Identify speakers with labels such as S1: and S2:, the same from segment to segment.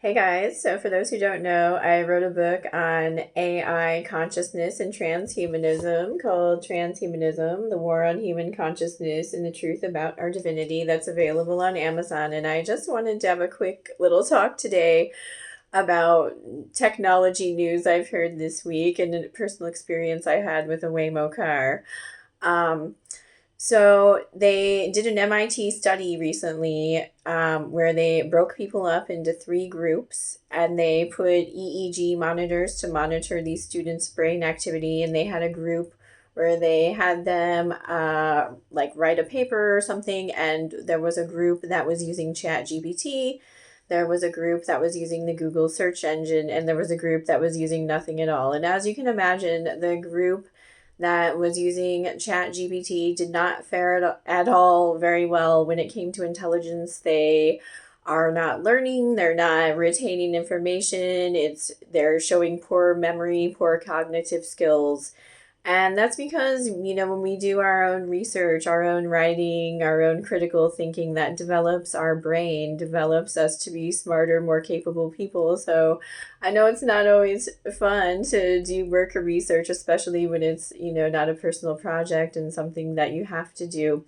S1: Hey guys, so for those who don't know, I wrote a book on AI consciousness and transhumanism called Transhumanism, The War on Human Consciousness and the Truth About Our Divinity, that's available on Amazon. And I just wanted to have a quick little talk today about technology news I've heard this week and a personal experience I had with a Waymo car. Um, so they did an MIT study recently where they broke people up into three groups and they put EEG monitors to monitor these students' brain activity. And they had a group where they had them like write a paper or something. And there was a group that was using ChatGPT. There was a group that was using the Google search engine, and there was a group that was using nothing at all. And as you can imagine, the group that was using ChatGPT did not fare at all very well when it came to intelligence. They are not learning, they're not retaining information. They're showing poor memory, poor cognitive skills. And that's because, when we do our own research, our own writing, our own critical thinking, that develops our brain, develops us to be smarter, more capable people. So I know it's not always fun to do work or research, especially when it's, not a personal project and something that you have to do.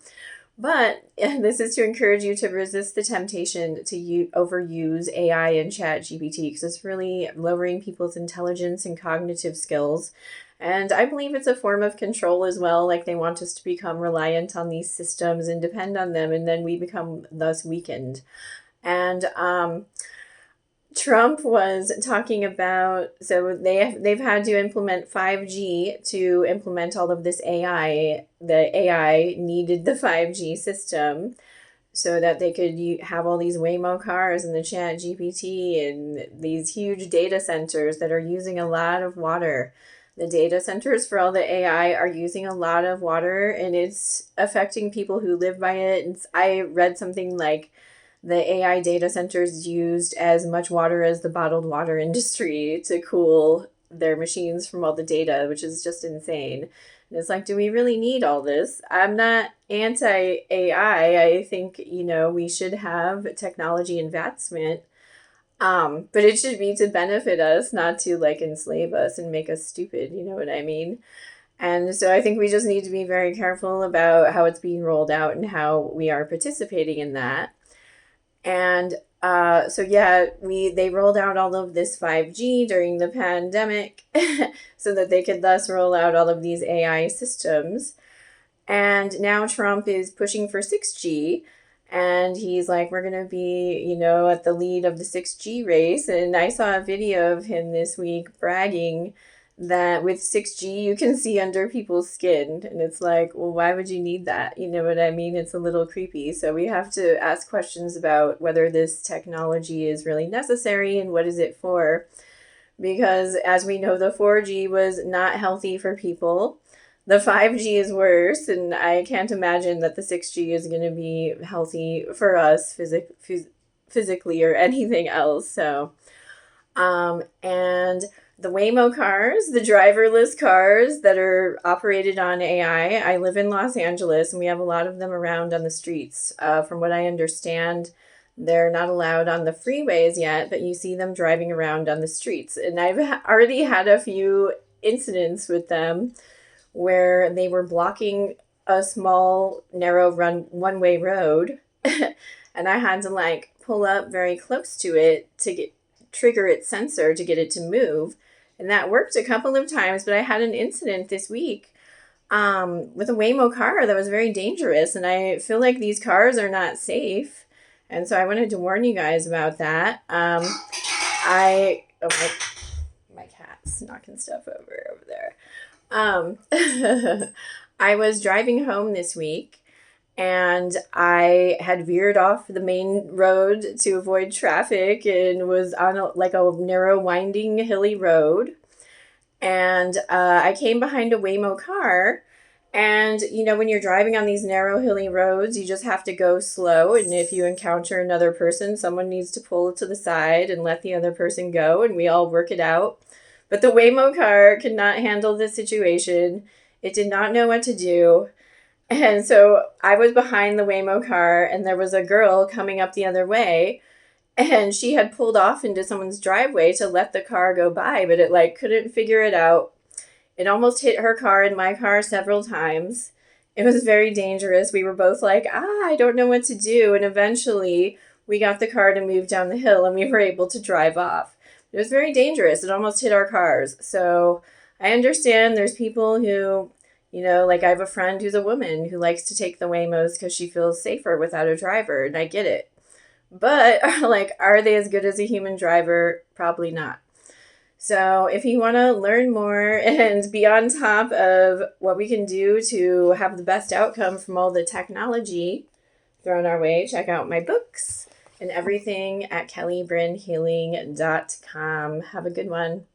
S1: But this is to encourage you to resist the temptation to overuse AI and Chat GPT because it's really lowering people's intelligence and cognitive skills. And I believe it's a form of control as well. Like they want us to become reliant on these systems and depend on them, and then we become thus weakened. And Trump was talking about, so they've had to implement 5G to implement all of this AI. The AI needed the 5G system so that they could have all these Waymo cars and the Chat GPT and these huge data centers that are using a lot of water. The data centers for all the AI are using a lot of water, and it's affecting people who live by it. And I read something like the AI data centers used as much water as the bottled water industry to cool their machines from all the data, which is just insane. And it's like, do we really need all this? I'm not anti AI. I think, we should have technology advancement. But it should be to benefit us, not to like enslave us and make us stupid. You know what I mean? And so I think we just need to be very careful about how it's being rolled out and how we are participating in that. And so yeah, they rolled out all of this 5G during the pandemic so that they could thus roll out all of these AI systems. And now Trump is pushing for 6G. And he's like, we're going to be, at the lead of the 6G race. And I saw a video of him this week bragging that with 6G, you can see under people's skin. And it's like, well, why would you need that? You know what I mean? It's a little creepy. So we have to ask questions about whether this technology is really necessary and what is it for. Because as we know, the 4G was not healthy for people. The 5G is worse, and I can't imagine that the 6G is going to be healthy for us physically or anything else. So, and the Waymo cars, the driverless cars that are operated on AI. I live in Los Angeles, and we have a lot of them around on the streets. From what I understand, they're not allowed on the freeways yet, but you see them driving around on the streets. And I've already had a few incidents with them where they were blocking a small, narrow one-way road. And I had to like pull up very close to it to trigger its sensor to get it to move. And that worked a couple of times, but I had an incident this week with a Waymo car that was very dangerous. And I feel like these cars are not safe. And so I wanted to warn you guys about that. My cat's knocking stuff over there. I was driving home this week and I had veered off the main road to avoid traffic and was on a narrow, winding, hilly road. And I came behind a Waymo car. And, when you're driving on these narrow, hilly roads, you just have to go slow. And if you encounter another person, someone needs to pull to the side and let the other person go. And we all work it out. But the Waymo car could not handle this situation. It did not know what to do. And so I was behind the Waymo car, and there was a girl coming up the other way. and she had pulled off into someone's driveway to let the car go by, but it like couldn't figure it out. It almost hit her car and my car several times. It was very dangerous. We were both like, I don't know what to do. And eventually we got the car to move down the hill and we were able to drive off. It was very dangerous. It almost hit our cars. So I understand there's people who, like I have a friend who's a woman who likes to take the Waymos because she feels safer without a driver. And I get it. But like, are they as good as a human driver? Probably not. So if you want to learn more and be on top of what we can do to have the best outcome from all the technology thrown our way, check out my books and everything at kellybrynhealing.com. Have a good one.